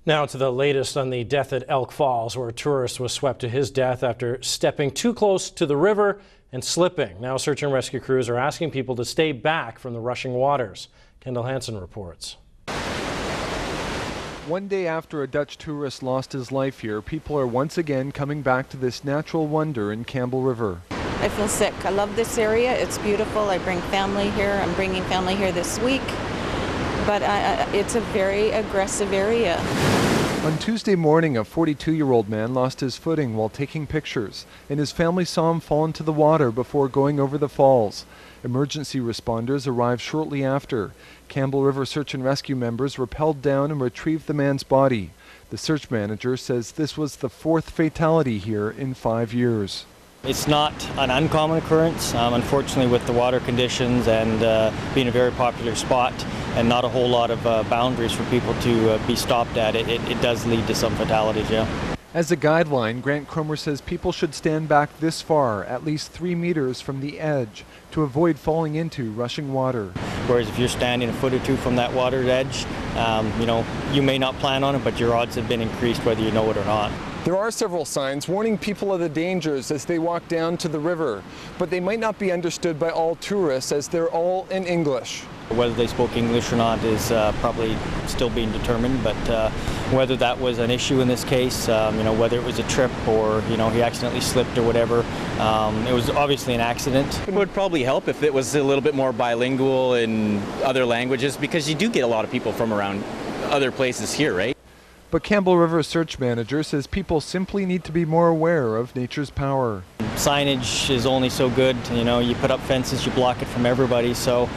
Now to the latest on the death at Elk Falls, where a tourist was swept to his death after stepping too close to the river and slipping. Now search and rescue crews are asking people to stay back from the rushing waters. Kendall Hansen reports. One day after a Dutch tourist lost his life here, people are once again coming back to this natural wonder in Campbell River. I feel sick. I love this area. It's beautiful. I bring family here. I'm bringing family here this week. But it's a very aggressive area. On Tuesday morning, a 42-year-old man lost his footing while taking pictures, and his family saw him fall into the water before going over the falls. Emergency responders arrived shortly after. Campbell River search and rescue members rappelled down and retrieved the man's body. The search manager says this was the fourth fatality here in 5 years. It's not an uncommon occurrence, unfortunately, with the water conditions and being a very popular spot and not a whole lot of boundaries for people to be stopped at. It does lead to some fatalities, yeah. As a guideline, Grant Cromer says people should stand back this far, at least 3 meters from the edge, to avoid falling into rushing water. Whereas if you're standing a foot or two from that water's edge, you may not plan on it, but your odds have been increased whether you know it or not. There are several signs warning people of the dangers as they walk down to the river, but they might not be understood by all tourists as they're all in English. Whether they spoke English or not is probably still being determined, but whether that was an issue in this case, whether it was a trip or he accidentally slipped or whatever, it was obviously an accident. It would probably help if it was a little bit more bilingual in other languages, because you do get a lot of people from around other places here, right? But Campbell River search manager says people simply need to be more aware of nature's power. Signage is only so good, you put up fences, you block it from everybody, so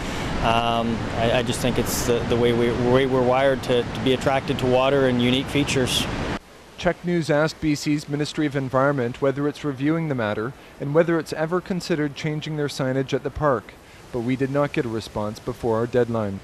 I just think it's the way we're wired to be attracted to water and unique features. Check News asked BC's Ministry of Environment whether it's reviewing the matter and whether it's ever considered changing their signage at the park, but we did not get a response before our deadline.